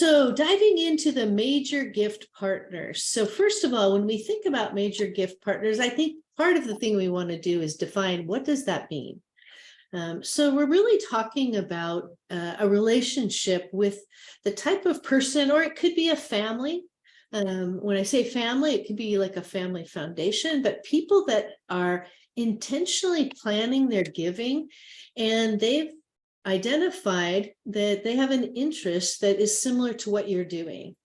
So diving into the major gift partners. So first of all, when we think about major gift partners, I think part of the thing we want to do is define what does that mean? So we're really talking about a relationship with the type of person, or it could be a family. When I say family, it could be like a family foundation, but people that are intentionally planning their giving, and they've identified that they have an interest that is similar to what you're doing.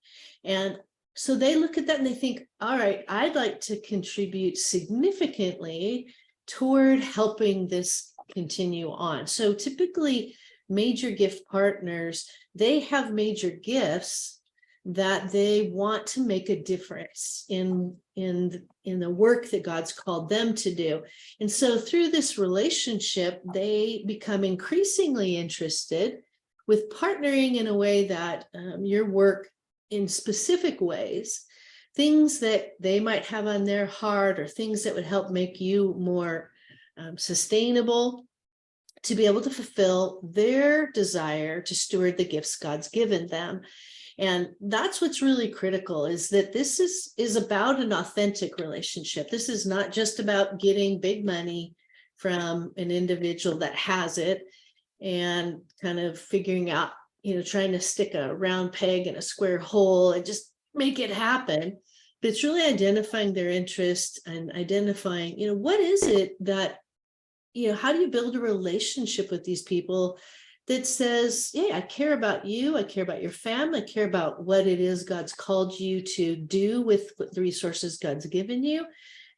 And so they look at that and they think, all right, I'd like to contribute significantly toward helping this continue on. So typically major gift partners, they have major gifts that they want to make a difference in the work that God's called them to do. And so through this relationship, they become increasingly interested with partnering in a way that your work in specific ways, things that they might have on their heart or things that would help make you more sustainable, to be able to fulfill their desire to steward the gifts God's given them. And that's what's really critical, is that this is about an authentic relationship. This is not just about getting big money from an individual that has it and kind of figuring out, trying to stick a round peg in a square hole and just make it happen. But it's really identifying their interest and identifying, what is it that, how do you build a relationship with these people that says, yeah, I care about you, I care about your family, I care about what it is God's called you to do with the resources God's given you.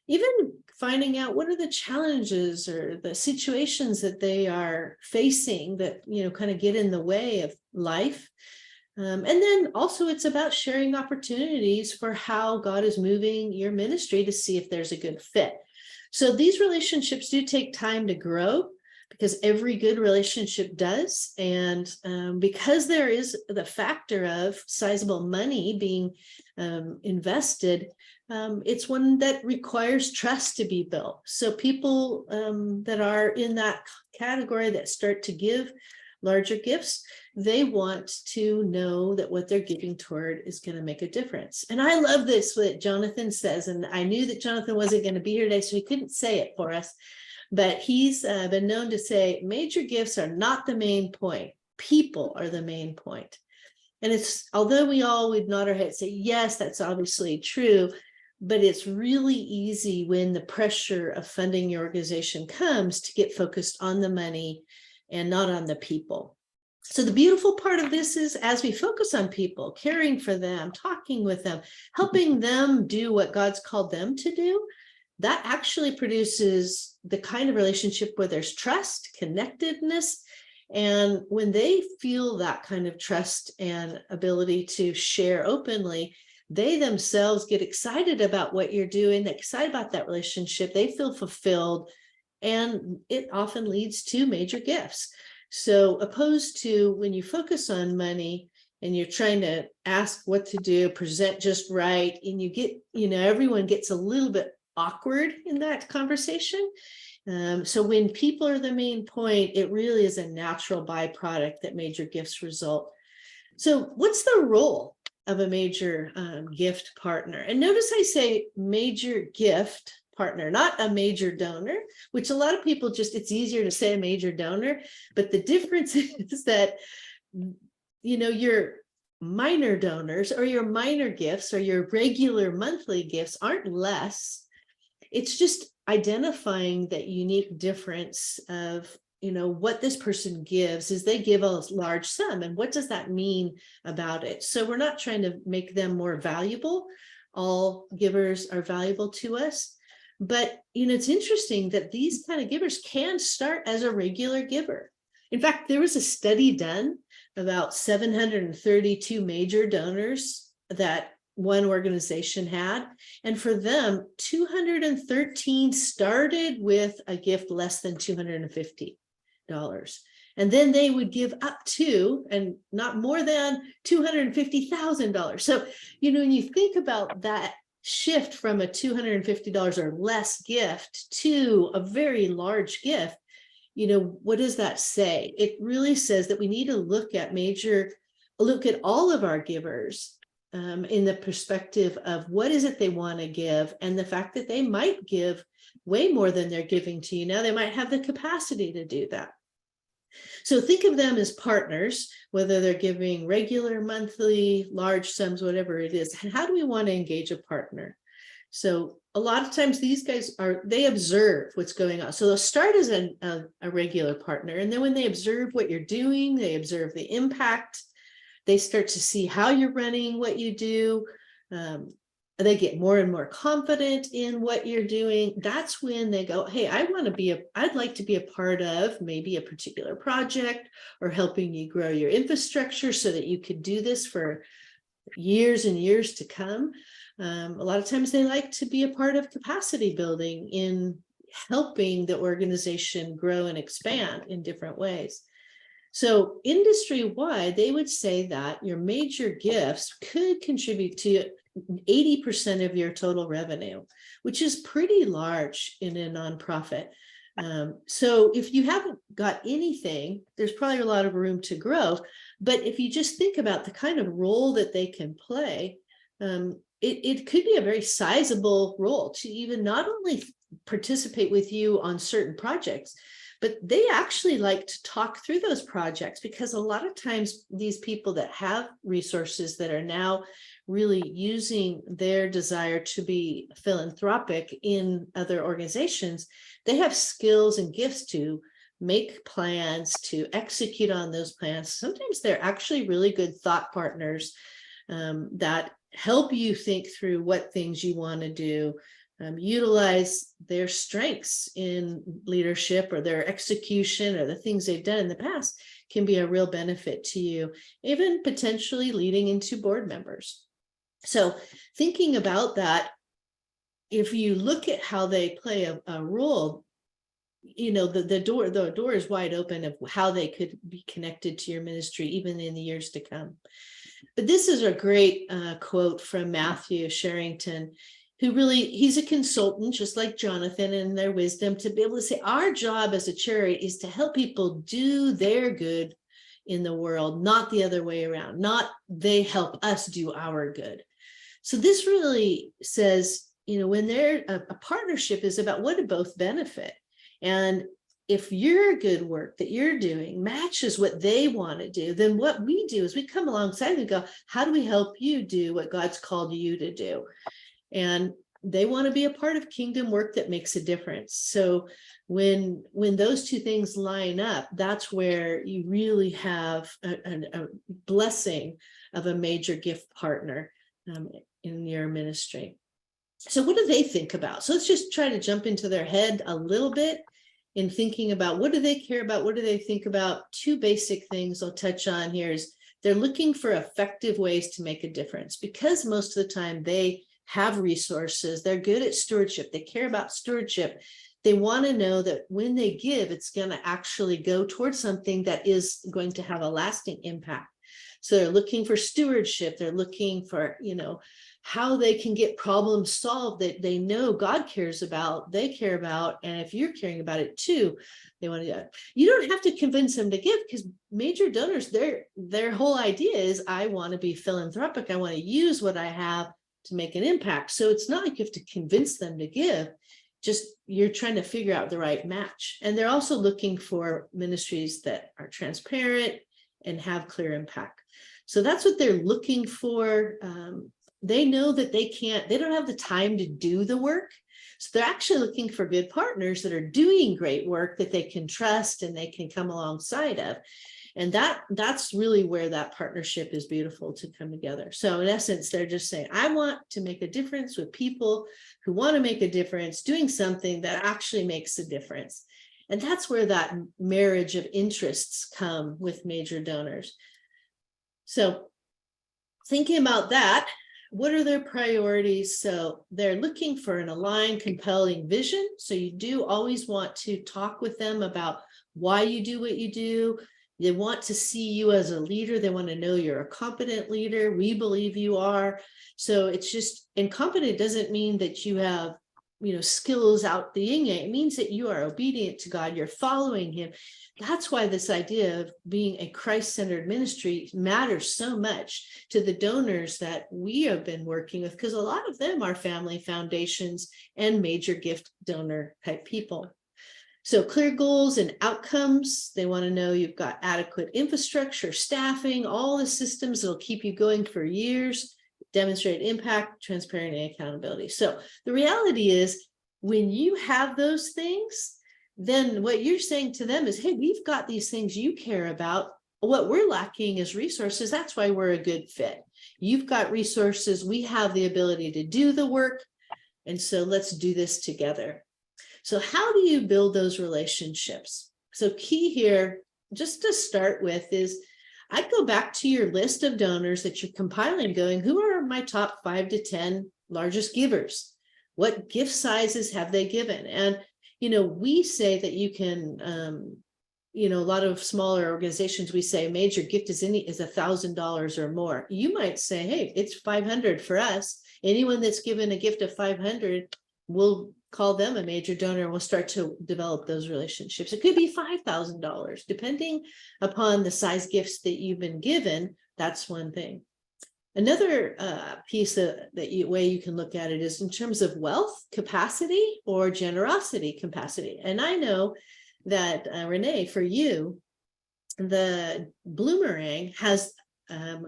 Even finding out what are the challenges or the situations that they are facing that, kind of get in the way of life. And then also it's about sharing opportunities for how God is moving your ministry to see if there's a good fit. So these relationships do take time to grow, because every good relationship does. And because there is the factor of sizable money being invested, it's one that requires trust to be built. So people that are in that category that start to give larger gifts, they want to know that what they're giving toward is going to make a difference. And I love this, what Jonathan says, and I knew that Jonathan wasn't going to be here today, so he couldn't say it for us. But he's been known to say major gifts are not the main point. People are the main point. And it's, although we all would nod our head and say, yes, that's obviously true, but it's really easy when the pressure of funding your organization comes to get focused on the money and not on the people. So the beautiful part of this is, as we focus on people, caring for them, talking with them, helping them do what God's called them to do, that actually produces the kind of relationship where there's trust, connectedness. And when they feel that kind of trust and ability to share openly, they themselves get excited about what you're doing, excited about that relationship, they feel fulfilled, and it often leads to major gifts. So opposed to when you focus on money and you're trying to ask what to do, present just right, and you get, everyone gets a little bit awkward in that conversation. So when people are the main point, it really is a natural byproduct that major gifts result. So what's the role of a major gift partner? And notice I say major gift partner, not a major donor, which a lot of people it's easier to say a major donor, but the difference is that, your minor donors or your minor gifts or your regular monthly gifts aren't less. It's just identifying that unique difference of, what this person gives is they give a large sum. And what does that mean about it? So we're not trying to make them more valuable. All givers are valuable to us. But, it's interesting that these kind of givers can start as a regular giver. In fact, there was a study done about 732 major donors that one organization had. And for them, 213 started with a gift less than $250. And then they would give up to, and not more than, $250,000. So, when you think about that shift from a $250 or less gift to a very large gift, what does that say? It really says that we need to look at major look at all of our givers in the perspective of what is it they want to give, and the fact that they might give way more than they're giving to you now. They might have the capacity to do that. So think of them as partners, whether they're giving regular, monthly, large sums, whatever it is. And how do we want to engage a partner? So a lot of times these guys they observe what's going on. So they'll start as a regular partner. And then when they observe what you're doing, they observe the impact, they start to see how you're running what you do. They get more and more confident in what you're doing. That's when they go, hey, I'd like to be a part of maybe a particular project, or helping you grow your infrastructure so that you could do this for years and years to come. A lot of times they like to be a part of capacity building in helping the organization grow and expand in different ways. So industry-wide, they would say that your major gifts could contribute to 80% of your total revenue, which is pretty large in a nonprofit. So if you haven't got anything, there's probably a lot of room to grow. But if you just think about the kind of role that they can play, it could be a very sizable role to even not only participate with you on certain projects, but they actually like to talk through those projects, because a lot of times these people that have resources that are now really using their desire to be philanthropic in other organizations, they have skills and gifts to make plans, to execute on those plans. Sometimes they're actually really good thought partners that help you think through what things you want to do. Utilize their strengths in leadership, or their execution, or the things they've done in the past can be a real benefit to you, even potentially leading into board members. So thinking about that, if you look at how they play a role, you know, the door is wide open of how they could be connected to your ministry, even in the years to come. But this is a great quote from Matthew Sherrington, who he's a consultant, just like Jonathan, and their wisdom to be able to say, our job as a charity is to help people do their good in the world, not the other way around, not they help us do our good. So this really says, you know, when they're a partnership is about what do both benefit. And if your good work that you're doing matches what they want to do, then what we do is we come alongside and go, how do we help you do what God's called you to do? And they want to be a part of kingdom work that makes a difference. So when those two things line up, that's where you really have a blessing of a major gift partner in your ministry. So what do they think about? So let's just try to jump into their head a little bit in thinking about what do they care about? What do they think about? Two basic things I'll touch on here is they're looking for effective ways to make a difference, because most of the time they have resources. They're good at stewardship. They care about stewardship. They want to know that when they give, it's going to actually go towards something that is going to have a lasting impact. So they're looking for stewardship. They're looking for, you know, how they can get problems solved that they know God cares about, they care about. And if you're caring about it too, they want to do it. You don't have to convince them to give, because major donors, their whole idea is, I want to be philanthropic. I want to use what I have to make an impact. So it's not like you have to convince them to give, just you're trying to figure out the right match. And they're also looking for ministries that are transparent and have clear impact. So that's what they're looking for. They know that they don't have the time to do the work. So they're actually looking for good partners that are doing great work that they can trust and they can come alongside of. And that's really where that partnership is beautiful to come together. So in essence, they're just saying, I want to make a difference with people who want to make a difference, doing something that actually makes a difference. And that's where that marriage of interests come with major donors. So thinking about that, what are their priorities? So they're looking for an aligned, compelling vision. So you do always want to talk with them about why you do what you do. They want to see you as a leader. They want to know you're a competent leader. We believe you are. So it's just, and competent doesn't mean that you have skills out the yin yang. It means that you are obedient to God, you're following him. That's why this idea of being a Christ-centered ministry matters so much to the donors that we have been working with, because a lot of them are family foundations and major gift donor type people. So clear goals and outcomes. They want to know you've got adequate infrastructure, staffing, all the systems that'll keep you going for years, demonstrate impact, transparency, and accountability. So the reality is, when you have those things, then what you're saying to them is, hey, we've got these things you care about. What we're lacking is resources. That's why we're a good fit. You've got resources. We have the ability to do the work. And so let's do this together. So how do you build those relationships? So key here, just to start with, is I'd go back to your list of donors that you're compiling, going, who are my top 5 to 10 largest givers? What gift sizes have they given? And, we say that you can, a lot of smaller organizations, we say major gift is $1,000 or more. You might say, hey, it's 500 for us. Anyone that's given a gift of 500, we'll call them a major donor, and we'll start to develop those relationships. It could be $5,000, depending upon the size gifts that you've been given. That's one thing. Another piece way you can look at it is in terms of wealth capacity or generosity capacity. And I know that Renee, for you, the Bloomerang has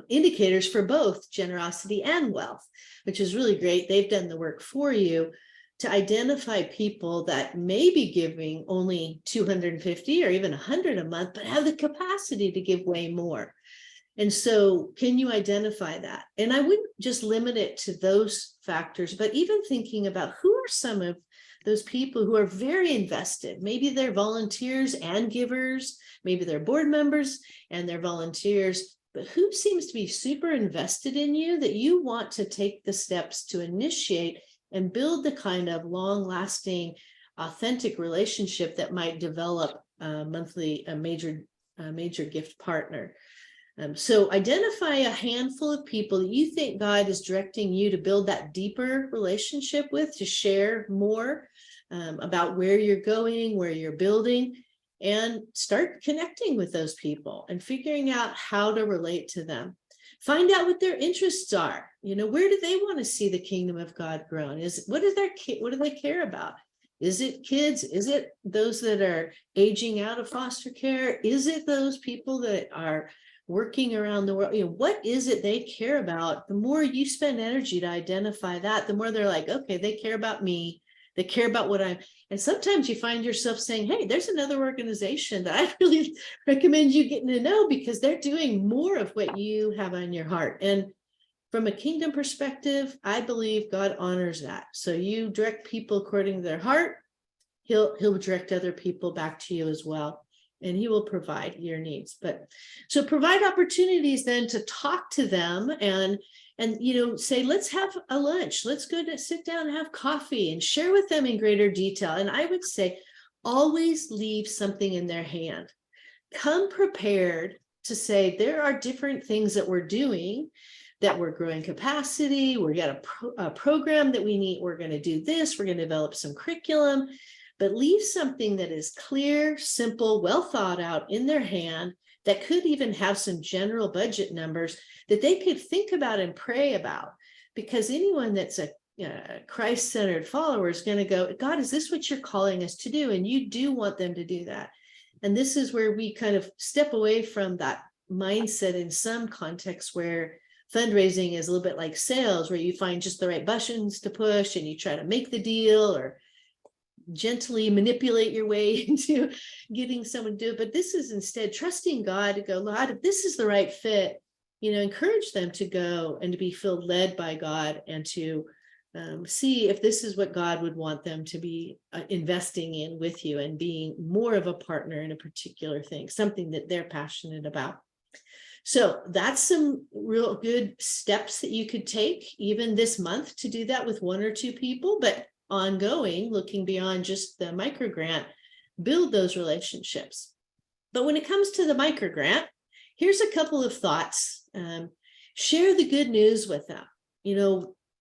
indicators for both generosity and wealth, which is really great. They've done the work for you to identify people that may be giving only $250 or even $100 a month, but have the capacity to give way more. And so can you identify that? And I wouldn't just limit it to those factors, but even thinking about who are some of those people who are very invested. Maybe they're volunteers and givers, maybe they're board members and they're volunteers, but who seems to be super invested in you that you want to take the steps to initiate and build the kind of long-lasting, authentic relationship that might develop a major gift partner. So identify a handful of people that you think God is directing you to build that deeper relationship with, to share more about where you're going, where you're building, and start connecting with those people and figuring out how to relate to them. Find out what their interests are. Where do they want to see the kingdom of God grown? What do they care about? Is it kids? Is it those that are aging out of foster care? Is it those people that are working around the world? What is it they care about? The more you spend energy to identify that, the more they're like, okay, they care about me. They care about what I'm, and sometimes you find yourself saying, hey, there's another organization that I really recommend you getting to know, because they're doing more of what you have on your heart. And from a kingdom perspective, I believe God honors that. So you direct people according to their heart. He'll direct other people back to you as well, and he will provide your needs. But so provide opportunities then to talk to them and say, let's have a lunch. Let's go to sit down and have coffee and share with them in greater detail. And I would say, always leave something in their hand. Come prepared to say, there are different things that we're doing, that we're growing capacity. We've got a program that we need. We're going to do this. We're going to develop some curriculum, but leave something that is clear, simple, well thought out in their hand, that could even have some general budget numbers that they could think about and pray about. Because anyone that's a Christ-centered follower is going to go, God, is this what you're calling us to do? And you do want them to do that. And this is where we kind of step away from that mindset in some contexts where fundraising is a little bit like sales, where you find just the right buttons to push and you try to make the deal or gently manipulate your way into getting someone to do it. But this is instead trusting God to go, Lord, if this is the right fit, encourage them to go and to be filled, led by God, and to see if this is what God would want them to be investing in with you and being more of a partner in a particular thing, something that they're passionate about. So that's some real good steps that you could take even this month to do that with one or two people, but ongoing, looking beyond just the microgrant, build those relationships. But when it comes to the microgrant, here's a couple of thoughts. Share the good news with them.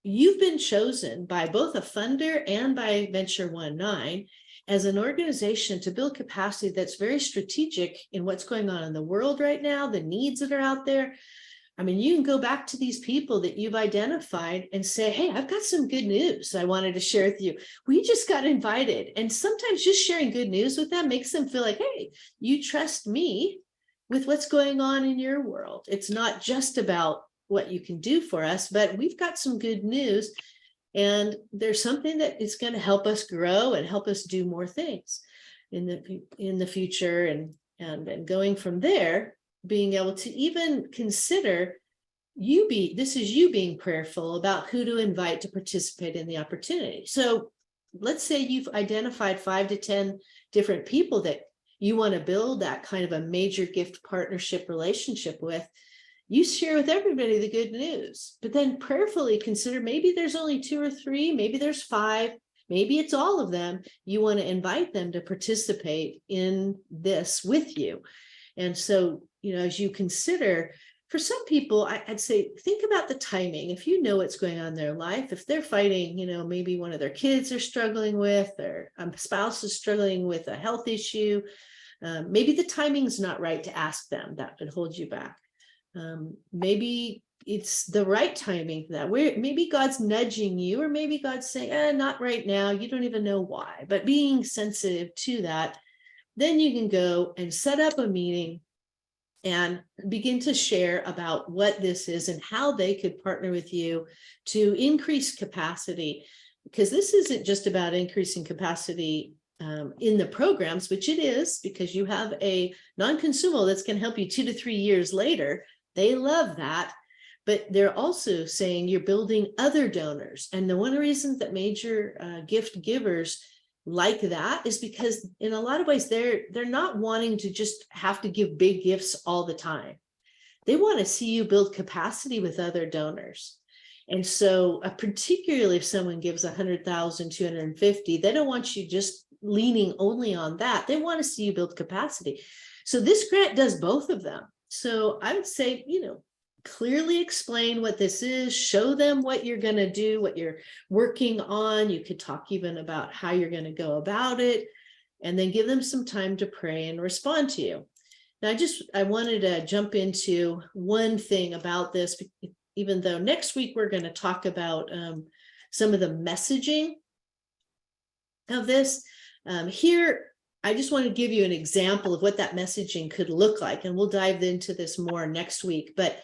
you've been chosen by both a funder and by Venture 19 as an organization to build capacity that's very strategic in what's going on in the world right now, the needs that are out there. I mean, you can go back to these people that you've identified and say, hey, I've got some good news I wanted to share with you. We just got invited. And sometimes just sharing good news with them makes them feel like, hey, you trust me with what's going on in your world. It's not just about what you can do for us, but we've got some good news. And there's something that is going to help us grow and help us do more things in the future. And going from there, being able to even consider this is you being prayerful about who to invite to participate in the opportunity. So let's say you've identified 5 to 10 different people that you want to build that kind of a major gift partnership relationship with. You share with everybody the good news, but then prayerfully consider maybe there's only 2 or 3, maybe there's 5, maybe it's all of them. You want to invite them to participate in this with you. And so, as you consider, for some people, I'd say, think about the timing. If you know what's going on in their life, if they're fighting, maybe one of their kids are struggling with, or a spouse is struggling with a health issue, maybe the timing's not right to ask them. That would hold you back. Maybe it's the right timing for that. Maybe God's nudging you, or maybe God's saying, not right now. You don't even know why, but being sensitive to that, then you can go and set up a meeting and begin to share about what this is and how they could partner with you to increase capacity. Because this isn't just about increasing capacity in the programs, which it is, because you have a non-consumable that's going to help you 2 to 3 years later. They love that. But they're also saying you're building other donors. And the one reason that major gift givers like that is because in a lot of ways, they're not wanting to just have to give big gifts all the time. They want to see you build capacity with other donors. And so particularly if someone gives 100,000, 250, they don't want you just leaning only on that. They want to see you build capacity. So this grant does both of them. So I would say, clearly explain what this is, show them what you're going to do, what you're working on. You could talk even about how you're going to go about it, and then give them some time to pray and respond to you. Now, I wanted to jump into one thing about this, even though next week we're going to talk about some of the messaging of this. Here, I just want to give you an example of what that messaging could look like, and we'll dive into this more next week. But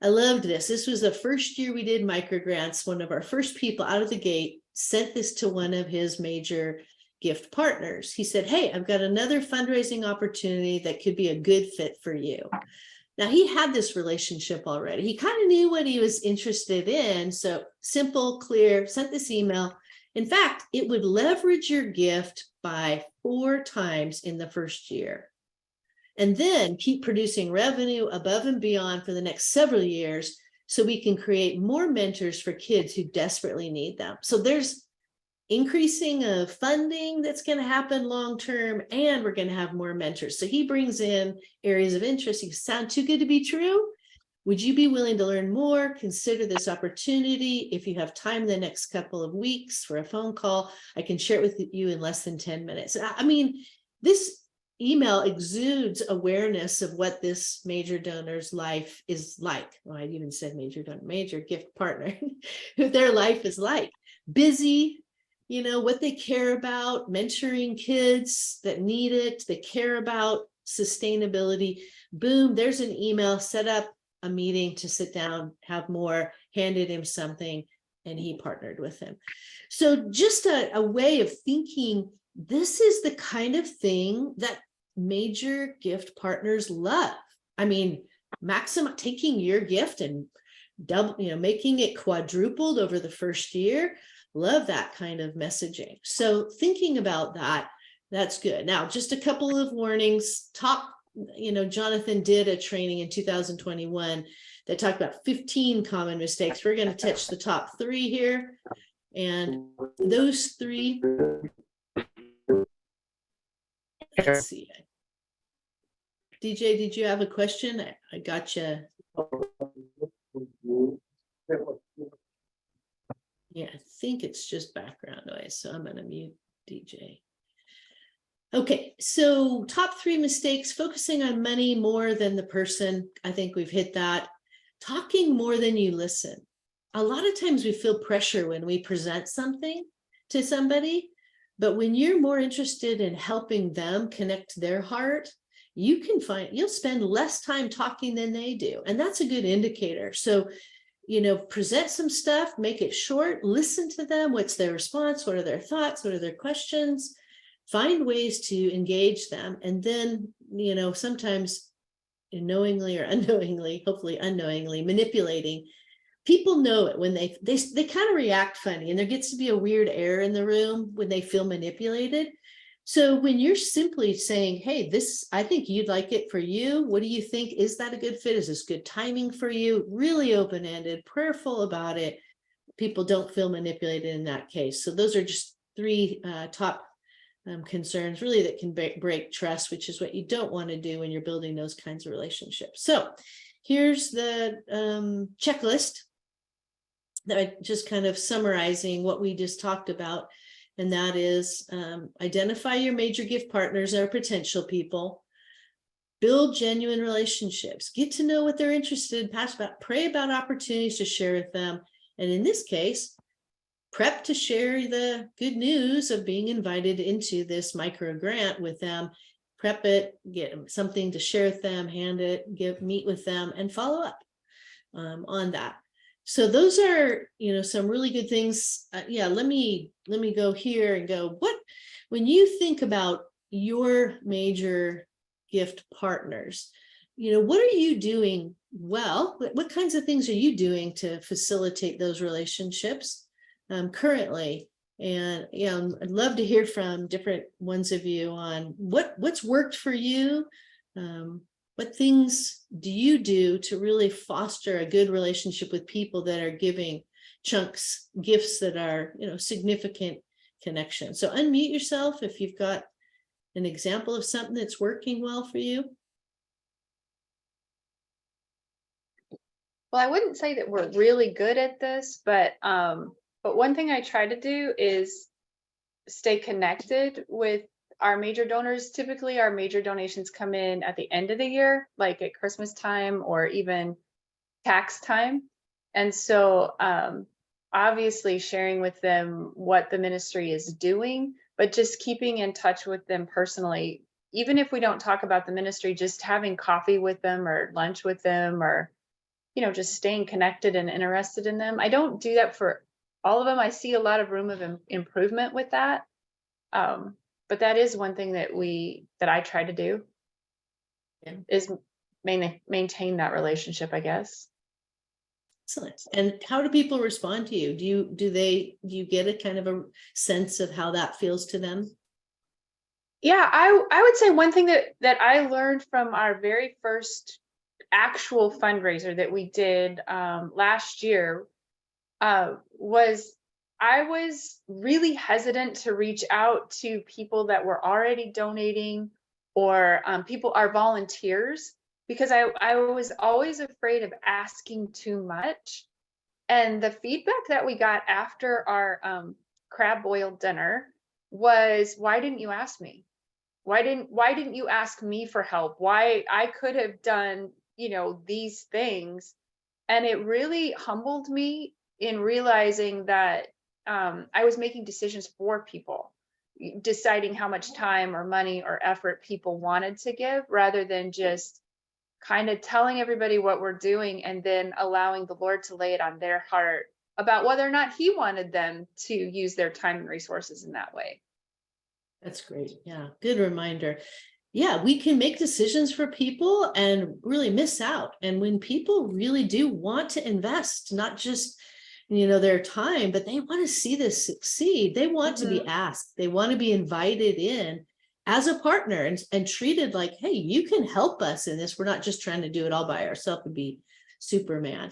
I loved this. This was the first year we did microgrants. One of our first people out of the gate sent this to one of his major gift partners. He said, hey, I've got another fundraising opportunity that could be a good fit for you. Now, he had this relationship already. He kind of knew what he was interested in. So simple, clear, sent this email. In fact, it would leverage your gift by 4 times in the first year, and then keep producing revenue above and beyond for the next several years, so we can create more mentors for kids who desperately need them. So there's increasing of funding that's going to happen long-term, and we're going to have more mentors. So he brings in areas of interest. You sound too good to be true. Would you be willing to learn more? Consider this opportunity. If you have time the next couple of weeks for a phone call, I can share it with you in less than 10 minutes. I mean, this email exudes awareness of what this major donor's life is like. Well, I even said major donor, major gift partner, who their life is like. Busy, what they care about, mentoring kids that need it. They care about sustainability. Boom, there's an email, set up a meeting to sit down, have more, handed him something, and he partnered with him. So just a way of thinking, this is the kind of thing that major gift partners love. I mean, taking your gift and making it quadrupled over the first year. Love that kind of messaging. So thinking about that, that's good. Now, just a couple of warnings. Jonathan did a training in 2021 that talked about 15 common mistakes. We're going to touch the top 3 here. And those 3, let's see. DJ, did you have a question? I got you. think it's just background noise, so I'm going to mute DJ. Okay, so top 3 mistakes: focusing on money more than the person. I think we've hit that. Talking more than you listen. A lot of times we feel pressure when we present something to somebody, but when you're more interested in helping them connect their heart, you'll spend less time talking than they do. And that's a good indicator. So, present some stuff, make it short, listen to them. What's their response? What are their thoughts? What are their questions? Find ways to engage them. And then, sometimes knowingly or unknowingly, hopefully unknowingly, manipulating. People know it when they kind of react funny, and there gets to be a weird air in the room when they feel manipulated. So when you're simply saying, hey, I think you'd like it for you. What do you think? Is that a good fit? Is this good timing for you? Really open-ended, prayerful about it. People don't feel manipulated in that case. So those are just 3 top concerns really that can break trust, which is what you don't want to do when you're building those kinds of relationships. So here's the checklist that I just kind of summarizing what we just talked about. And that is identify your major gift partners or potential people, build genuine relationships, get to know what they're interested in, pray about opportunities to share with them. And in this case, prep to share the good news of being invited into this micro grant with them. Prep it, get something to share with them, hand it, meet with them, and follow up on that. So those are, some really good things. Let me go here and go. When you think about your major gift partners, what are you doing well? What kinds of things are you doing to facilitate those relationships currently? And I'd love to hear from different ones of you on what's worked for you. What things do you do to really foster a good relationship with people that are giving gifts that are, significant connection? So unmute yourself if you've got an example of something that's working well for you. Well, I wouldn't say that we're really good at this, but one thing I try to do is stay connected with our major donors. Typically, our major donations come in at the end of the year, like at Christmas time or even tax time. And so obviously sharing with them what the ministry is doing, but just keeping in touch with them personally. Even if we don't talk about the ministry, just having coffee with them or lunch with them, or, just staying connected and interested in them. I don't do that for all of them. I see a lot of room of improvement with that. But that is one thing that I try to do, is maintain that relationship, I guess. Excellent. And how do people respond to you? Do you get a kind of a sense of how that feels to them? Yeah, I would say one thing that I learned from our very first actual fundraiser that we did last year was I was really hesitant to reach out to people that were already donating, or our volunteers, because I was always afraid of asking too much. And the feedback that we got after our crab boil dinner was, why didn't you ask me? Why didn't you ask me for help? Why I could have done, these things. And it really humbled me in realizing that I was making decisions for people, deciding how much time or money or effort people wanted to give, rather than just kind of telling everybody what we're doing and then allowing the Lord to lay it on their heart about whether or not He wanted them to use their time and resources in that way. That's great. Yeah, good reminder. Yeah, we can make decisions for people and really miss out. And when people really do want to invest, not just their time, but they want to see this succeed. They want to be asked. They want to be invited in as a partner and treated like, hey, you can help us in this. We're not just trying to do it all by ourselves and be Superman.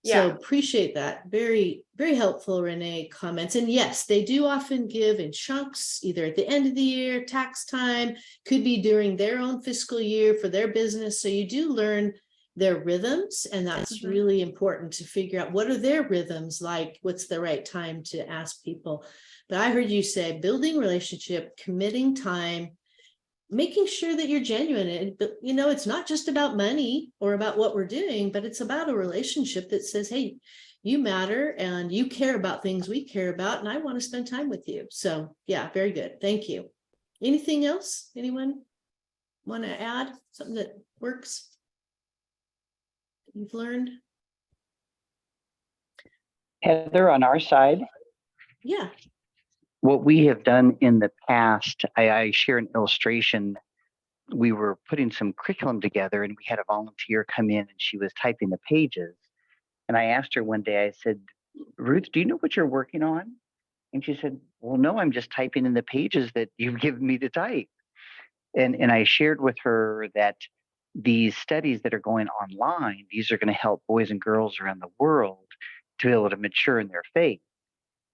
Yeah. So appreciate that. Very, very helpful, Renee, comments. And yes, they do often give in chunks, either at the end of the year, tax time, could be during their own fiscal year for their business. So you do learn their rhythms. And that's really important to figure out what are their rhythms like, what's the right time to ask people. But I heard you say building relationship, committing time, making sure that you're genuine. And, you know, it's not just about money or about what we're doing, but it's about a relationship that says, hey, you matter and you care about things we care about, and I want to spend time with you. So yeah, very good. Thank you. Anything else? Anyone want to add something that works? You've learned? Heather, on our side, Yeah. what we have done in the past, I share an illustration. We were putting some curriculum together and we had a volunteer come in and she was typing the pages. And I asked her one day, I said, Ruth, do you know what you're working on? And she said, well, no, I'm just typing in the pages that you've given me to type. And I shared with her that these studies that are going online, these are going to help boys and girls around the world to be able to mature in their faith.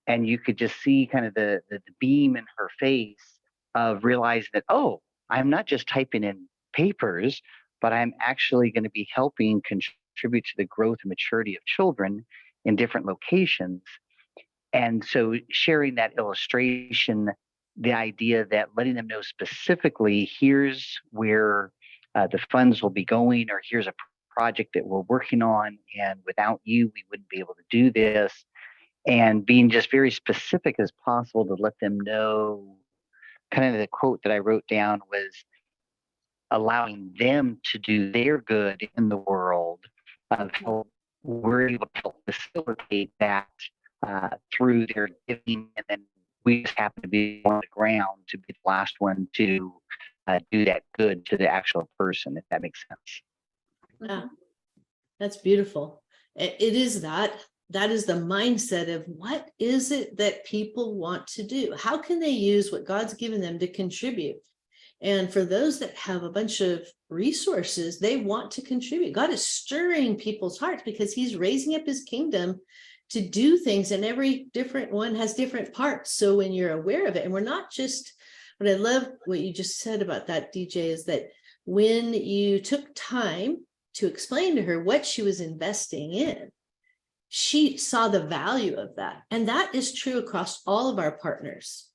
And you could just see kind of the beam in her face of realizing that, oh, I'm not just typing in papers, but I'm actually going to be helping contribute to the growth and maturity of children in different locations. And so sharing that illustration, the idea that letting them know specifically, here's where the funds will be going, or here's a project that we're working on, and without you, we wouldn't be able to do this. And being just very specific as possible to let them know. Kind of the quote that I wrote down was allowing them to do their good in the world, of how we're able to help facilitate that through their giving, and then we just happen to be on the ground to be the last one to do that good to the actual person, if that makes sense. Yeah, that's beautiful. It is that is the mindset of what is it that people want to do? How can they use what God's given them to contribute? And for those that have a bunch of resources, they want to contribute. God is stirring people's hearts because he's raising up his kingdom to do things, and every different one has different parts. So when you're aware of it, and we're not just, what I love what you just said about that, DJ, is that when you took time to explain to her what she was investing in, she saw the value of that. And that is true across all of our partners.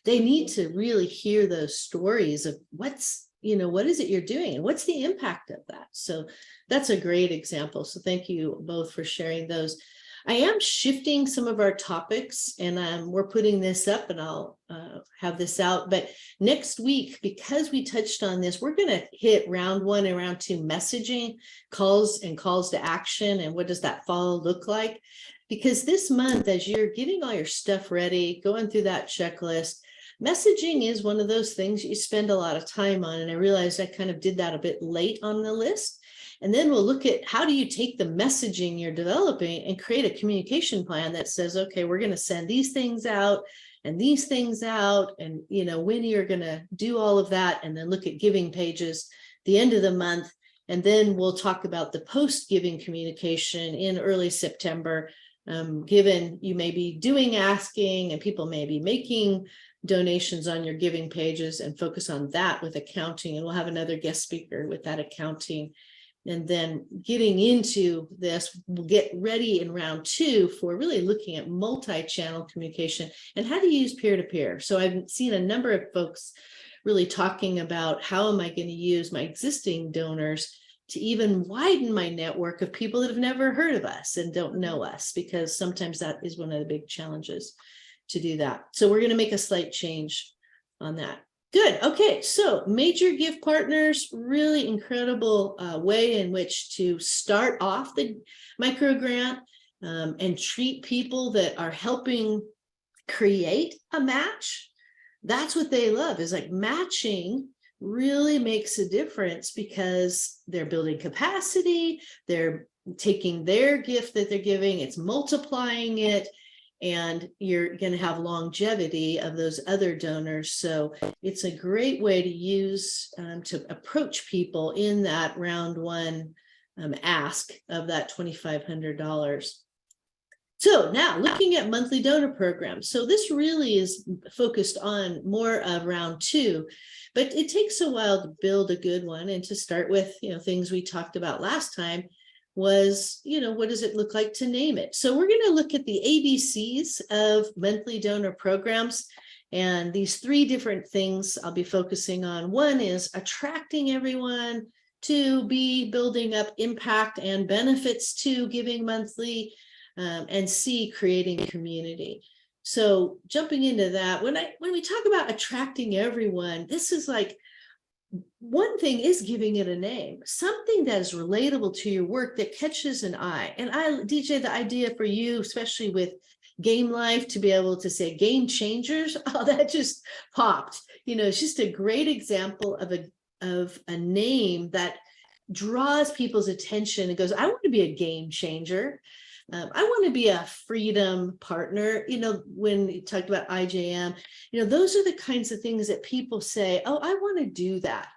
They need to really hear those stories of what is it you're doing and what's the impact of that. So that's a great example. So thank you both for sharing those. I am shifting some of our topics, and we're putting this up, and I'll have this out. But next week, because we touched on this, we're going to hit round 1 and round 2 messaging, calls to action, and what does that follow look like? Because this month, as you're getting all your stuff ready, going through that checklist, messaging is one of those things you spend a lot of time on. And I realized I kind of did that a bit late on the list. And then we'll look at how do you take the messaging you're developing and create a communication plan that says, okay, we're going to send these things out and these things out, and when you're going to do all of that, and then look at giving pages the end of the month. And then we'll talk about the post-giving communication in early September, given you may be doing asking and people may be making donations on your giving pages, and focus on that with accounting. And we'll have another guest speaker with that accounting. And then getting into this, we'll get ready in round 2 for really looking at multi-channel communication and how to use peer-to-peer. So I've seen a number of folks really talking about how am I going to use my existing donors to even widen my network of people that have never heard of us and don't know us, because sometimes that is one of the big challenges to do that. So we're going to make a slight change on that. Good. Okay. So major gift partners, really incredible way in which to start off the micro grant and treat people that are helping create a match. That's what they love, is like matching really makes a difference, because they're building capacity, they're taking their gift that they're giving, it's multiplying it, and you're going to have longevity of those other donors. So it's a great way to use to approach people in that round 1 ask of that $2,500. So now looking at monthly donor programs. So this really is focused on more of round 2, but it takes a while to build a good one. And to start with, things we talked about last time was, what does it look like to name it? So we're going to look at the ABCs of monthly donor programs. And these 3 different things I'll be focusing on. One is attracting everyone, 2, be building up impact and benefits to giving monthly, and C, creating community. So jumping into that, when we talk about attracting everyone, this is like, one thing is giving it a name, something that is relatable to your work that catches an eye. And DJ, the idea for you, especially with Game Life, to be able to say game changers, oh, that just popped. It's just a great example of a name that draws people's attention and goes, I want to be a game changer. I want to be a freedom partner. When you talked about IJM, those are the kinds of things that people say, oh, I want to do that.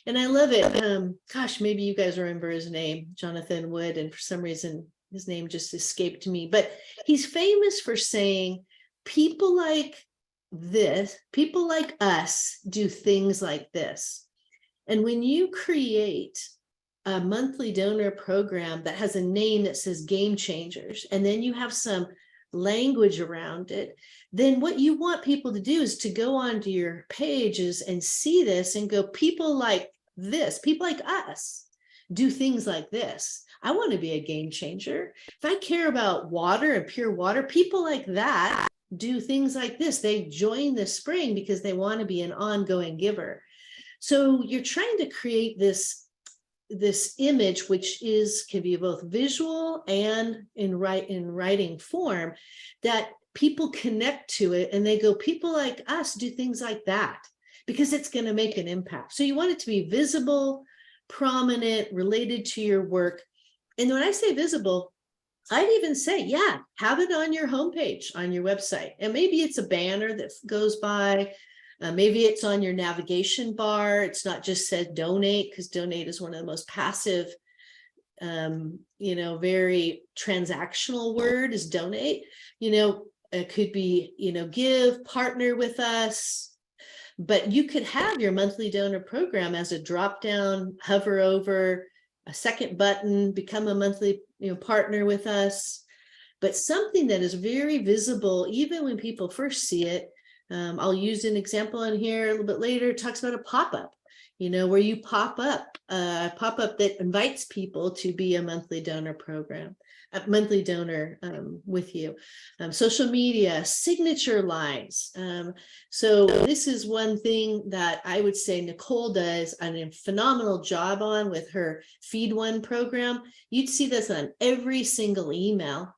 And I love it. Gosh, maybe you guys remember his name, Jonathan Wood, and for some reason, his name just escaped me, but he's famous for saying, people like this, people like us do things like this. And when you create a monthly donor program that has a name that says Game Changers, and then you have some language around it, then what you want people to do is to go onto your pages and see this and go, people like this, people like us do things like this. I want to be a game changer. If I care about water and pure water, people like that do things like this. They join the spring because they want to be an ongoing giver. So you're trying to create this image, which can be both visual and in writing form, that people connect to it and they go, people like us do things like that, because it's going to make an impact. So you want it to be visible, prominent, related to your work. And when I say visible, I'd even say, yeah, have it on your homepage, on your website. And maybe it's a banner that goes by. Maybe it's on your navigation bar. It's not just said donate, because donate is one of the most passive, very transactional word is donate. It could be, give, partner with us. But you could have your monthly donor program as a drop down, hover over a second button, become a monthly partner with us. But something that is very visible, even when people first see it. I'll use an example in here a little bit later. It talks about a pop-up, where you pop up that invites people to be a monthly donor program, a monthly donor with you. Social media, signature lines. So this is one thing that I would say Nicole does a phenomenal job on with her Feed One program. You'd see this on every single email.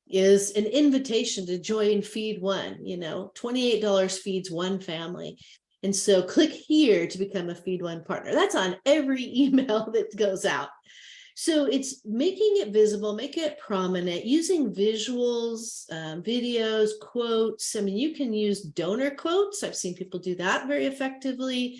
Is an invitation to join Feed One. $28 feeds one family. And so click here to become a Feed One partner. That's on every email that goes out. So it's making it visible, making it prominent, using visuals, videos, quotes. I mean, you can use donor quotes. I've seen people do that very effectively.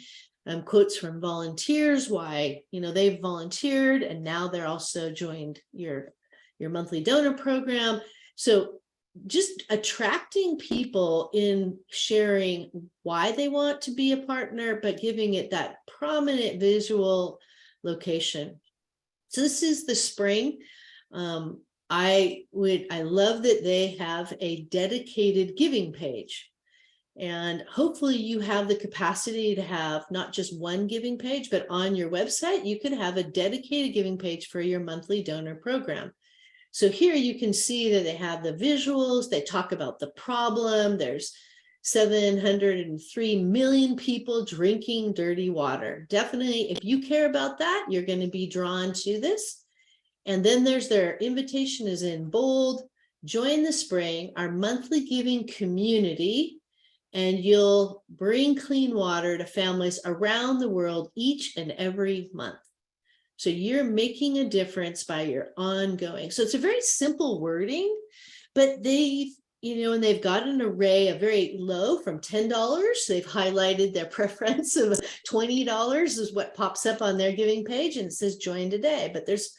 Quotes from volunteers, why, they've volunteered and now they're also joined your monthly donor program. So just attracting people in sharing why they want to be a partner, but giving it that prominent visual location. So this is the spring. I love that they have a dedicated giving page. And hopefully you have the capacity to have not just one giving page, but on your website, you could have a dedicated giving page for your monthly donor program. So here you can see that they have the visuals, they talk about the problem. There's 703 million people drinking dirty water. Definitely, if you care about that, you're going to be drawn to this. And then there's their invitation is in bold, join the spring, our monthly giving community, and you'll bring clean water to families around the world each and every month. So you're making a difference by your ongoing. So it's a very simple wording, but they've got an array of very low from $10. They've highlighted their preference of $20 is what pops up on their giving page and it says join today. But there's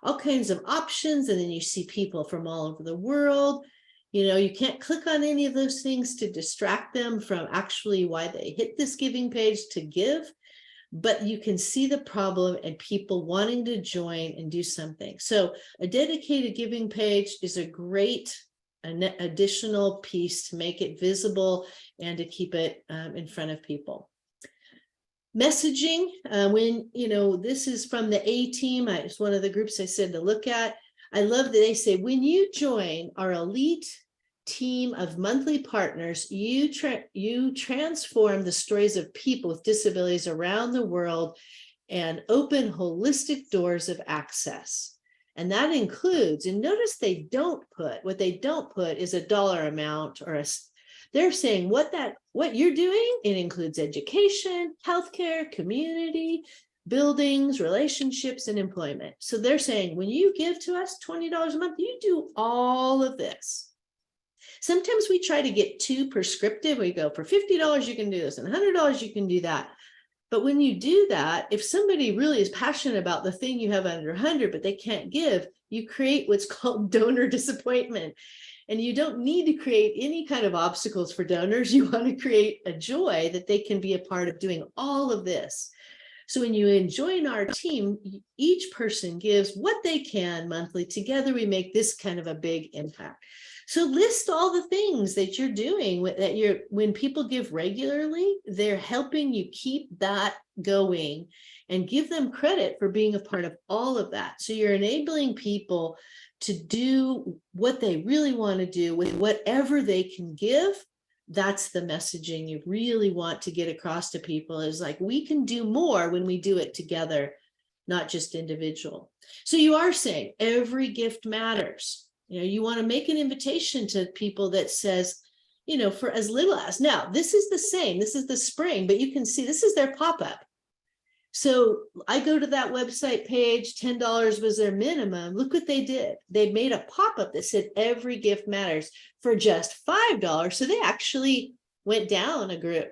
all kinds of options. And then you see people from all over the world. You know, you can't click on any of those things to distract them from actually why they hit this giving page to give. But you can see the problem and people wanting to join and do something. So a dedicated giving page is a great additional piece to make it visible and to keep it in front of people. Messaging, when, you know, this is from the A team, it's one of the groups I said to look at. I love that they say, when you join our elite team of monthly partners, you transform the stories of people with disabilities around the world and open holistic doors of access. And that includes, and notice they don't put, what they don't put is a dollar amount or they're saying what you're doing. It includes education, healthcare, community, buildings, relationships, and employment. So they're saying when you give to us $20 a month, you do all of this. Sometimes we try to get too prescriptive. We go, for $50, you can do this, and $100, you can do that. But when you do that, if somebody really is passionate about the thing you have under 100, but they can't give, you create what's called donor disappointment. And you don't need to create any kind of obstacles for donors. You want to create a joy that they can be a part of doing all of this. So when you join our team, each person gives what they can monthly. Together, we make this kind of a big impact. So list all the things that you're doing when people give regularly, they're helping you keep that going and give them credit for being a part of all of that. So you're enabling people to do what they really want to do with whatever they can give. That's the messaging you really want to get across to people, is like, we can do more when we do it together, not just individual. So you are saying every gift matters. You know, you want to make an invitation to people that says, you know, for as little as, now this is the same, this is the spring, but you can see this is their pop-up. So I go to that website page, $10 was their minimum. Look what they did. They made a pop-up that said every gift matters for just $5. So they actually went down a group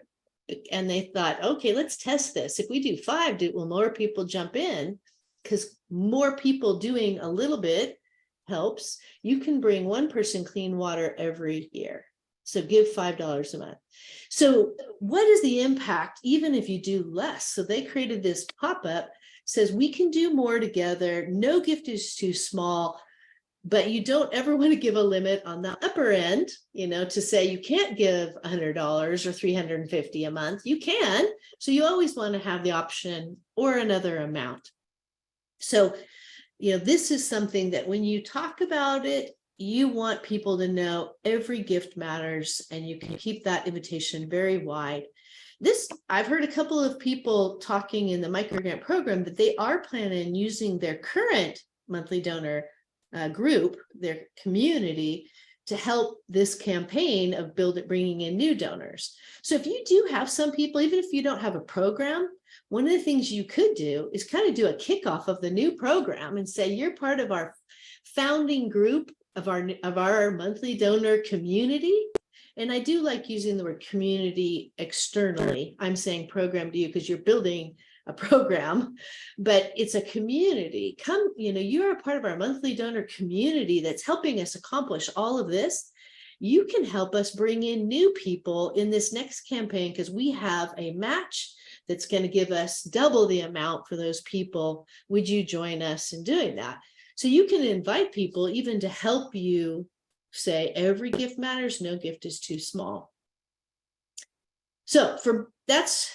and they thought, okay, let's test this. If we do $5, will more people jump in? Because more people doing a little bit helps. You can bring one person clean water every year. So give $5 a month. So what is the impact even if you do less? So they created this pop-up, says we can do more together. No gift is too small, but you don't ever want to give a limit on the upper end, you know, to say you can't give $100 or $350 a month. You can. So you always want to have the option or another amount. So, you know, this is something that when you talk about it, you want people to know every gift matters, and you can keep that invitation very wide. I've heard a couple of people talking in the microgrant program that they are planning on using their current monthly donor group, their community, to help this campaign of bringing in new donors. So if you do have some people, even if you don't have a program, one of the things you could do is kind of do a kickoff of the new program and say, you're part of our founding group of our monthly donor community. And I do like using the word community externally. I'm saying program to you because you're building a program, but it's a community. Come, you know, you're a part of our monthly donor community that's helping us accomplish all of this. You can help us bring in new people in this next campaign because we have a match that's going to give us double the amount for those people. Would you join us in doing that? So you can invite people even to help you say every gift matters, no gift is too small. So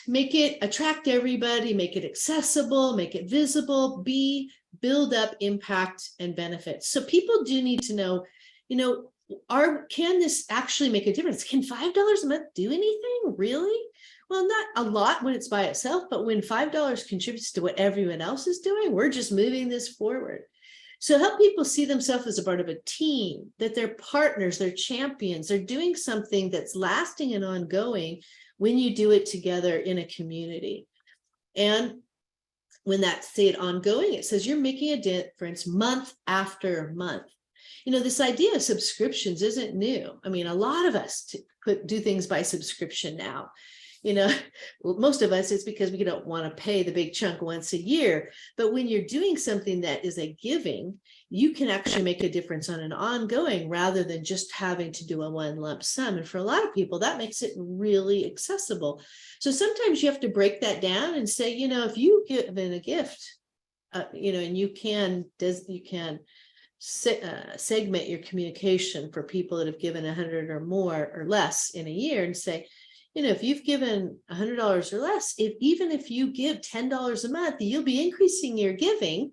make it attract everybody, make it accessible, make it visible, build up impact and benefits. So people do need to know, you know, can this actually make a difference? Can $5 a month do anything, really? Well, not a lot when it's by itself, but when $5 contributes to what everyone else is doing, we're just moving this forward. So help people see themselves as a part of a team, that they're partners, they're champions, they're doing something that's lasting and ongoing when you do it together in a community. And when that's said ongoing, it says you're making a difference month after month. You know, this idea of subscriptions isn't new. I mean, a lot of us do things by subscription now. most of us, it's because we don't want to pay the big chunk once a year. But when you're doing something that is a giving, you can actually make a difference on an ongoing rather than just having to do a one lump sum. And for a lot of people, that makes it really accessible. So sometimes you have to break that down and say, if you give in a gift, and you can segment your communication for people that have given 100 or more or less in a year and say, if you've given $100 or less, even if you give $10 a month, you'll be increasing your giving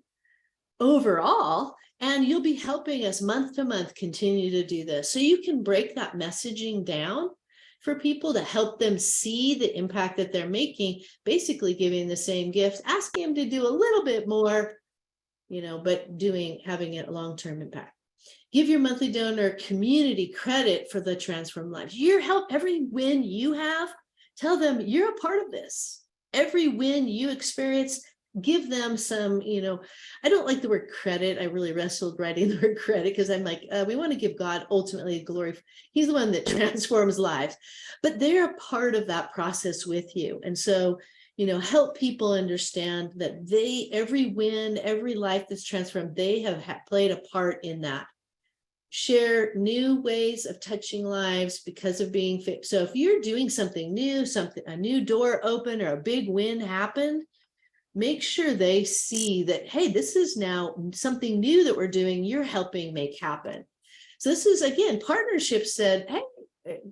overall, and you'll be helping us month to month continue to do this. So you can break that messaging down for people to help them see the impact that they're making, basically giving the same gift, asking them to do a little bit more, but having a long-term impact. Give your monthly donor community credit for the transformed lives. Your help, every win you have, tell them you're a part of this. Every win you experience, give them some, I don't like the word credit. I really wrestled writing the word credit because I'm like, we want to give God ultimately glory. He's the one that transforms lives, but they're a part of that process with you. And so, help people understand that every win, every life that's transformed, they have played a part in that. Share new ways of touching lives because of being fit. So if you're doing something new, a new door open or a big win happened, make sure they see that, hey, this is now something new that we're doing, you're helping make happen. So this is, again, partnership said, hey,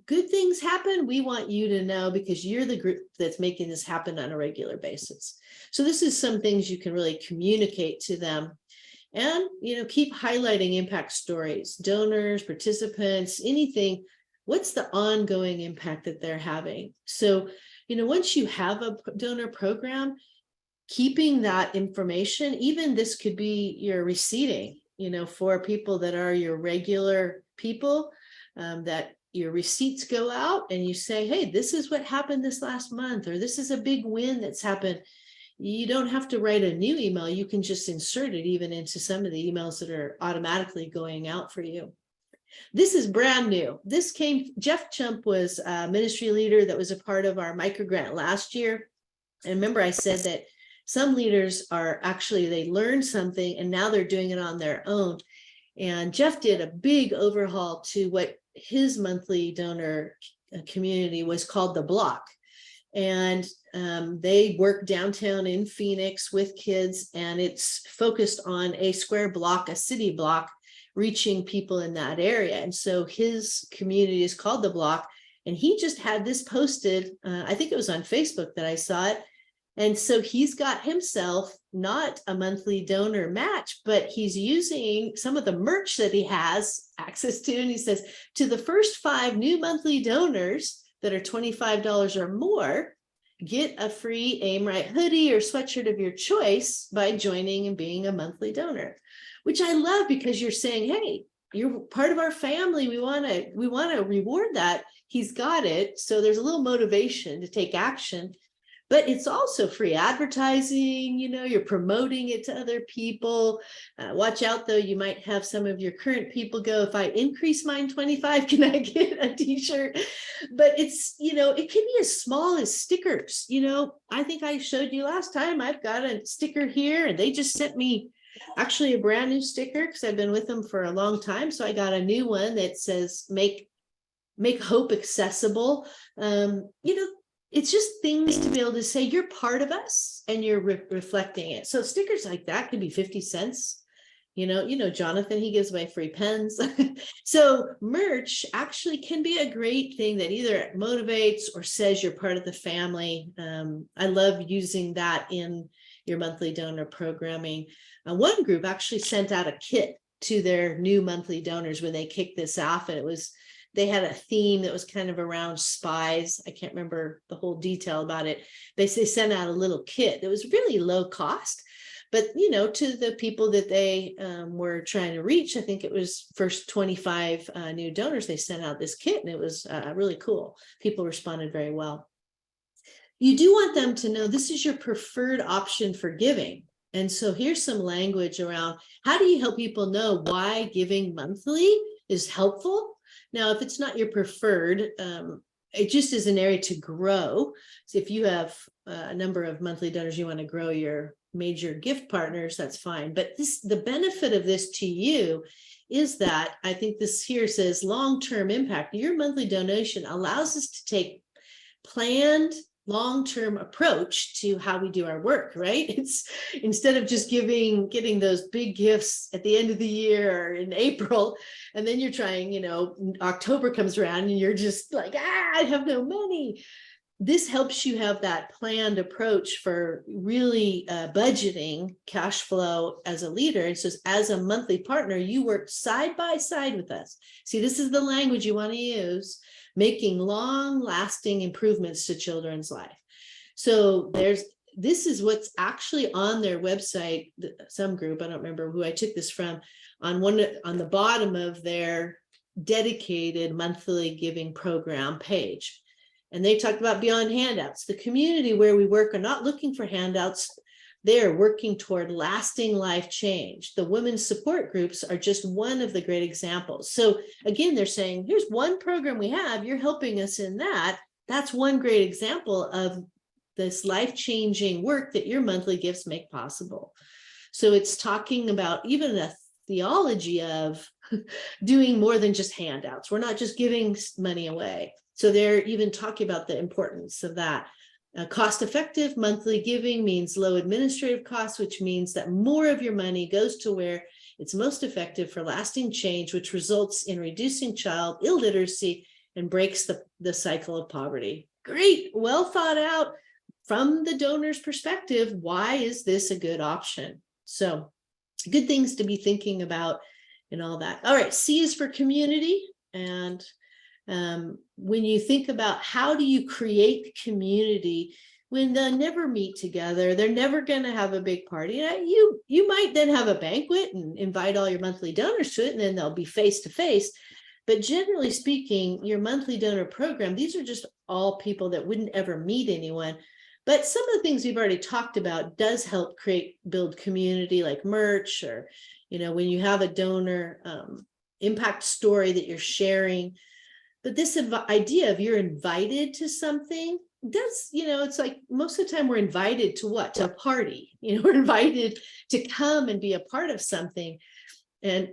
good things happen. We want you to know because you're the group that's making this happen on a regular basis. So this is some things you can really communicate to them. And, keep highlighting impact stories, donors, participants, anything. What's the ongoing impact that they're having? So, once you have a donor program, keeping that information, even this could be your receipting, for people that are your regular people, that your receipts go out and you say, hey, this is what happened this last month, or this is a big win that's happened. You don't have to write a new email. You can just insert it even into some of the emails that are automatically going out for you. This is brand new. Jeff Chump was a ministry leader that was a part of our microgrant last year. And remember, I said that some leaders they learned something and now they're doing it on their own. And Jeff did a big overhaul to what his monthly donor community was called the Block. And they work downtown in Phoenix with kids, and it's focused on a square block, a city block, reaching people in that area. And so his community is called the Block, and he just had this posted, I think it was on Facebook that I saw it. And so he's got himself not a monthly donor match, but he's using some of the merch that he has access to. And he says, to the first 5 new monthly donors that are $25 or more, get a free Aim Right hoodie or sweatshirt of your choice by joining and being a monthly donor, which I love because you're saying, hey, you're part of our family. We want to reward that. He's got it. So there's a little motivation to take action. But it's also free advertising, you're promoting it to other people. Watch out, though, you might have some of your current people go, if I increase mine 25, can I get a t-shirt? But it's, it can be as small as stickers. I think I showed you last time, I've got a sticker here and they just sent me actually a brand new sticker because I've been with them for a long time. So I got a new one that says, make hope accessible. It's just things to be able to say you're part of us and you're reflecting it. So stickers like that could be 50 cents. Jonathan, he gives away free pens. So merch actually can be a great thing that either motivates or says you're part of the family. I love using that in your monthly donor programming. One group actually sent out a kit to their new monthly donors when they kicked this off, and they had a theme that was kind of around spies. I can't remember the whole detail about it. They sent out a little kit that was really low cost, but to the people that they were trying to reach, I think it was first 25 new donors, they sent out this kit, and it was really cool. People responded very well. You do want them to know this is your preferred option for giving. And so here's some language around how do you help people know why giving monthly is helpful? Now, if it's not your preferred, it just is an area to grow. So if you have a number of monthly donors, you want to grow your major gift partners, that's fine. But the benefit of this to you is that I think this here says long-term impact. Your monthly donation allows us to take planned long-term approach to how we do our work, right? It's instead of just getting those big gifts at the end of the year or in April, and then you're trying, October comes around and you're just like, I have no money. This helps you have that planned approach for really budgeting cash flow as a leader. And so as a monthly partner, you work side by side with us. See, this is the language you want to use, making long-lasting improvements to children's life. So this is what's actually on their website, some group, I don't remember who I took this from, on the bottom of their dedicated monthly giving program page. And they talked about beyond handouts. The community where we work are not looking for handouts. They're working toward lasting life change. The women's support groups are just one of the great examples. So again, they're saying, here's one program we have, you're helping us in that. That's one great example of this life-changing work that your monthly gifts make possible. So it's talking about even a theology of doing more than just handouts. We're not just giving money away. So they're even talking about the importance of that. Cost-effective monthly giving means low administrative costs, which means that more of your money goes to where it's most effective for lasting change, which results in reducing child illiteracy and breaks the cycle of poverty. Great, well thought out from the donor's perspective. Why is this a good option? So good things to be thinking about and all that. All right, C is for community. And when you think about how do you create community when they'll never meet together, they're never going to have a big party. You might then have a banquet and invite all your monthly donors to it, and then they'll be face to face. But generally speaking, your monthly donor program, these are just all people that wouldn't ever meet anyone. But some of the things we've already talked about does help build community, like merch, or when you have a donor impact story that you're sharing. But this idea of you're invited to something does, it's like most of the time we're invited to what? To a party. We're invited to come and be a part of something. And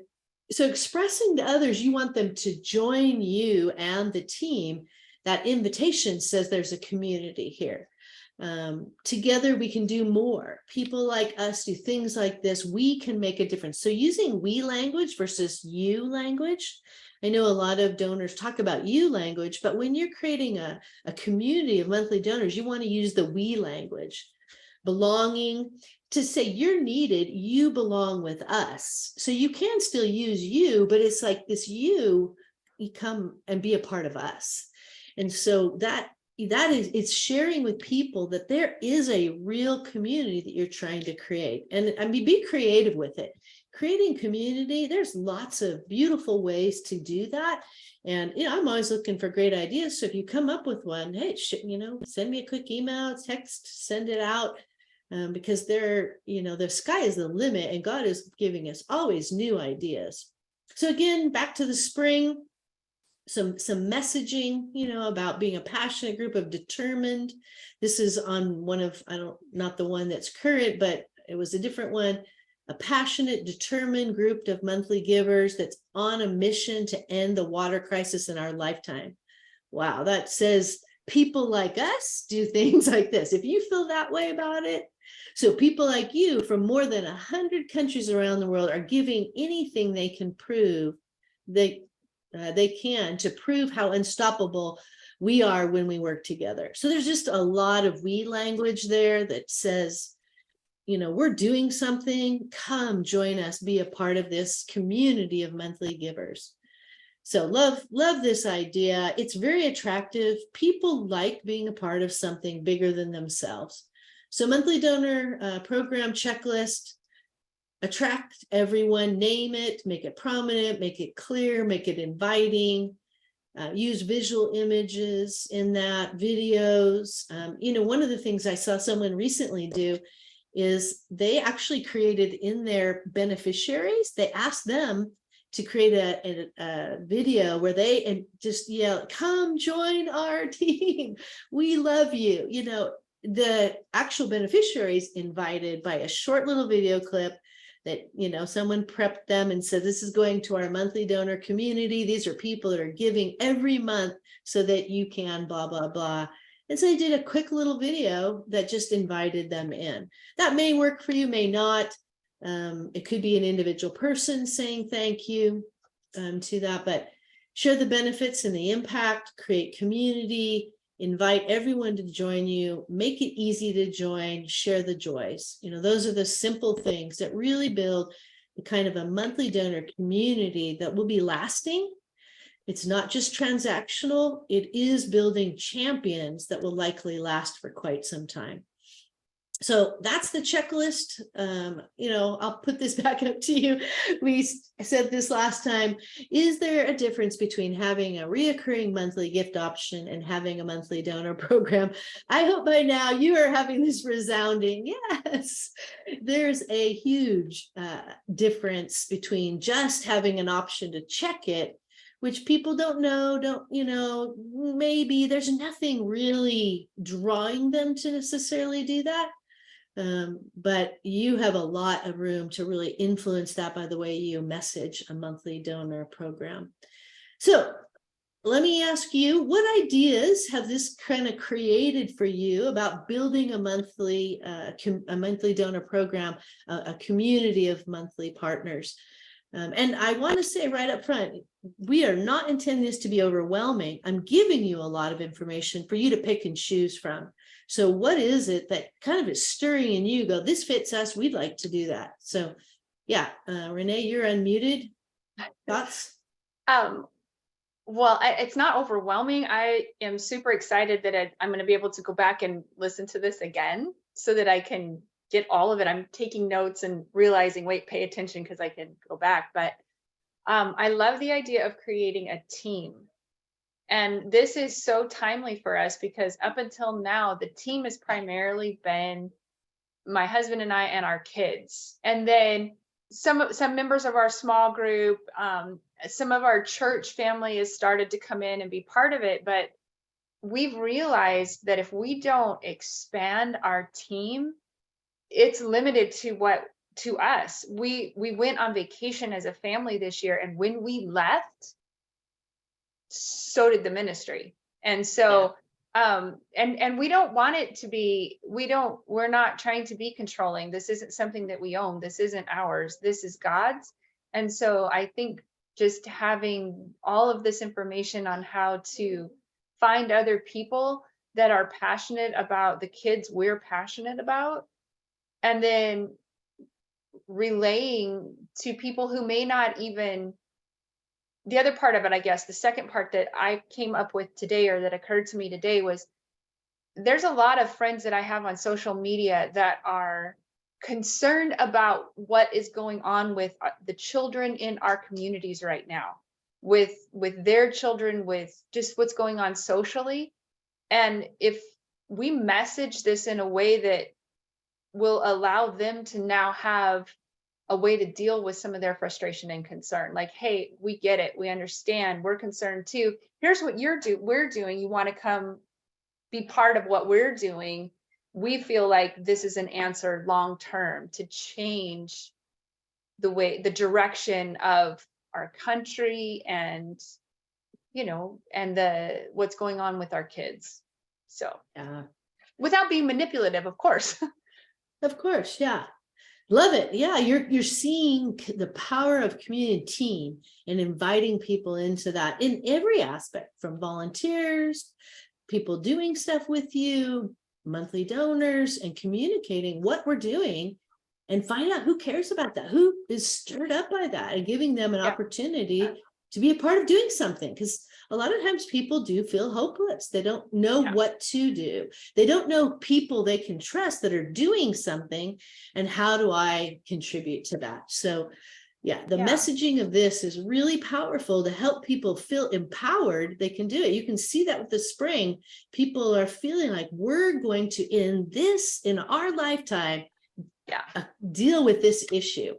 so expressing to others, you want them to join you and the team. That invitation says there's a community here. Together we can do more. People like us do things like this. We can make a difference. So using we language versus you language. I know a lot of donors talk about you language, but when you're creating a community of monthly donors, you want to use the we language. Belonging, to say you're needed, you belong with us. So you can still use you, but it's like this you come and be a part of us. And so that is, it's sharing with people that there is a real community that you're trying to create. And I mean, be creative with it. Creating community, there's lots of beautiful ways to do that. And I'm always looking for great ideas. So if you come up with one, hey, send me a quick email, text, send it out, because the sky is the limit, and God is giving us always new ideas. So again, back to the spring, some messaging, about being a passionate group of determined. This is on one of, not the one that's current, but it was a different one. A passionate, determined group of monthly givers that's on a mission to end the water crisis in our lifetime. Wow, that says people like us do things like this. If you feel that way about it, so people like you from more than 100 countries around the world are giving anything they can prove they can to prove how unstoppable we are when we work together. So there's just a lot of we language there that says, we're doing something, come join us, be a part of this community of monthly givers. So love this idea. It's very attractive. People like being a part of something bigger than themselves. So monthly donor program checklist, attract everyone, name it, make it prominent, make it clear, make it inviting, use visual images in that, videos. One of the things I saw someone recently do is they actually created in their beneficiaries, they asked them, to create a video where they and just yell, come join our team. We love you. You know, the actual beneficiaries invited by a short little video clip that, you know, someone prepped them and said, this is going to our monthly donor community. These are people that are giving every month so that you can blah, blah, blah. And so they did a quick little video that just invited them in. That may work for you, may not. It could be an individual person saying thank you to that, but share the benefits and the impact, create community, invite everyone to join you, make it easy to join, share the joys. You know, those are the simple things that really build the kind of a monthly donor community that will be lasting. It's not just transactional, it is building champions that will likely last for quite some time. So that's the checklist. You know, I'll put this back up to you. We said this last time. Is there a difference between having a reoccurring monthly gift option and having a monthly donor program? I hope by now you are having this resounding yes. There's a huge difference between just having an option to check it, which people don't, you know, maybe there's nothing really drawing them to necessarily do that. But you have a lot of room to really influence that by the way you message a monthly donor program. So let me ask you, what ideas have this kind of created for you about building a monthly donor program, a community of monthly partners? And I want to say right up front, we are not intending this to be overwhelming. I'm giving you a lot of information for you to pick and choose from. So what is it that kind of is stirring in you? Go, this fits us. We'd like to do that. So yeah, Renee, you're unmuted. Thoughts? Well, it's not overwhelming. I am super excited that I'm going to be able to go back and listen to this again so that I can get all of it. I'm taking notes and realizing, wait, pay attention because I can go back. But I love the idea of creating a team. And this is so timely for us because up until now, the team has primarily been my husband and I and our kids. And then some members of our small group, some of our church family has started to come in and be part of it. But we've realized that if we don't expand our team, it's limited to us. We went on vacation as a family this year, and when we left, so did the ministry. And so and we don't want it to be, we're not trying to be controlling. This isn't something that we own. This isn't ours. This is God's. And so I think just having all of this information on how to find other people that are passionate about the kids we're passionate about, and then relaying to people who may not even, the other part of it, I guess, the second part that I came up with today or that occurred to me today was there's a lot of friends that I have on social media that are concerned about what is going on with the children in our communities right now, with their children, with just what's going on socially. And if we message this in a way that will allow them to now have a way to deal with some of their frustration and concern. Like, hey, we get it. We understand. We're concerned too. Here's what we're doing. You want to come be part of what we're doing. We feel like this is an answer long-term to change the direction of our country and, you know, and what's going on with our kids. So without being manipulative, of course. Of course, yeah. Love it. Yeah, you're seeing the power of community team and inviting people into that in every aspect, from volunteers, people doing stuff with you, monthly donors, and communicating what we're doing and find out who cares about that, who is stirred up by that, and giving them an opportunity to be a part of doing something. Because a lot of times people do feel hopeless. They don't know what to do. They don't know people they can trust that are doing something. And how do I contribute to that? So yeah, the messaging of this is really powerful to help people feel empowered. They can do it. You can see that with the spring. People are feeling like we're going to, in our lifetime, deal with this issue.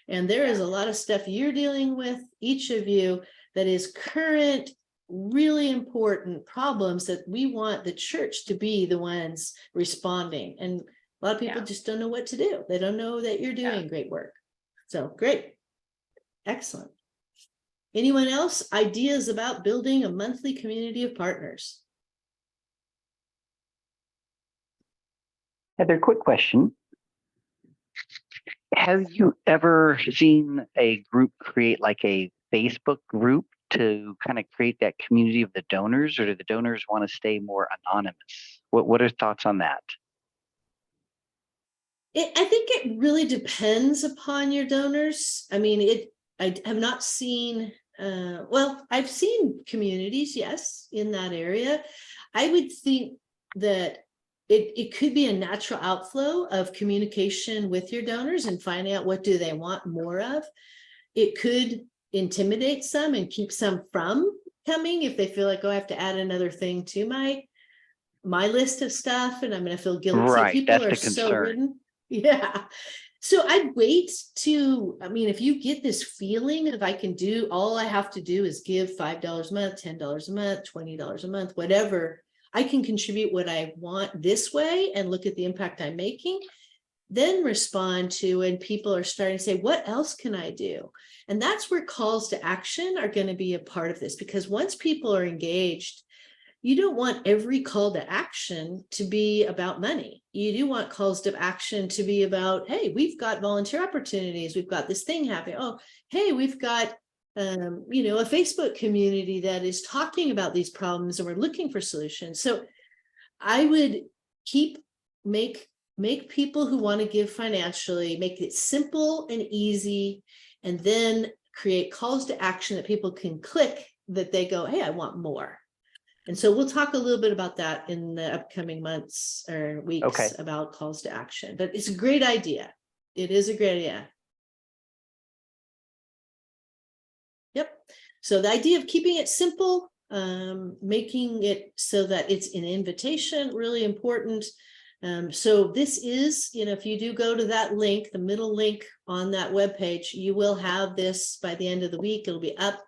And there is a lot of stuff you're dealing with, each of you, that is current, really important problems that we want the church to be the ones responding. And a lot of people Yeah. just don't know what to do. They don't know that you're doing great work. So great. Excellent. Anyone else? Ideas about building a monthly community of partners? Heather, quick question. Have you ever seen a group create like a Facebook group to kind of create that community of the donors, or do the donors want to stay more anonymous? What are thoughts on that? I think it really depends upon your donors. I mean, I have not seen, well, I've seen communities, yes, in that area. I would think that it could be a natural outflow of communication with your donors and finding out what do they want more of. It could intimidate some and keep some from coming if they feel like, oh, I have to add another thing to my list of stuff and I'm going to feel guilty. Right, People that's the are so concern. ridden. Yeah. So I'd wait to, I mean, if you get this feeling of I can do, all I have to do is give $5 a month, $10 a month, $20 a month, whatever, I can contribute what I want this way and look at the impact I'm making, then respond to, and people are starting to say, what else can I do? And that's where calls to action are going to be a part of this, because once people are engaged, you don't want every call to action to be about money. You do want calls to action to be about, hey, we've got volunteer opportunities. We've got this thing happening. Oh, hey, we've got, a Facebook community that is talking about these problems and we're looking for solutions. So I would make people who want to give financially, make it simple and easy, and then create calls to action that people can click that they go, hey, I want more. And so we'll talk a little bit about that in the upcoming months or weeks about calls to action, but it's a great idea. It is a great idea. Yep. So the idea of keeping it simple, making it so that it's an invitation, really important. So this is, if you do go to that link, the middle link on that webpage, you will have this by the end of the week. It'll be up.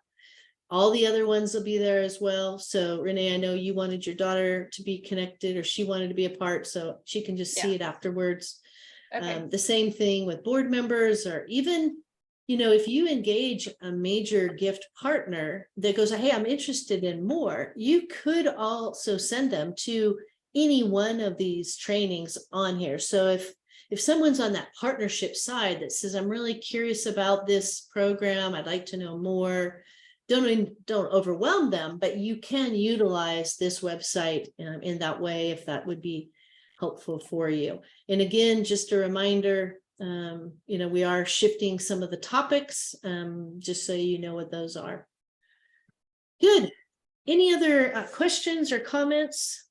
All the other ones will be there as well. So Renee, I know you wanted your daughter to be connected, or she wanted to be a part, so she can just see it afterwards. Okay. The same thing with board members, or even, if you engage a major gift partner that goes, hey, I'm interested in more, you could also send them to any one of these trainings on here. So if someone's on that partnership side that says, I'm really curious about this program, I'd like to know more, don't overwhelm them, but you can utilize this website in that way if that would be helpful for you. And again, just a reminder, we are shifting some of the topics, just so you know what those are. Good. Any other questions or comments?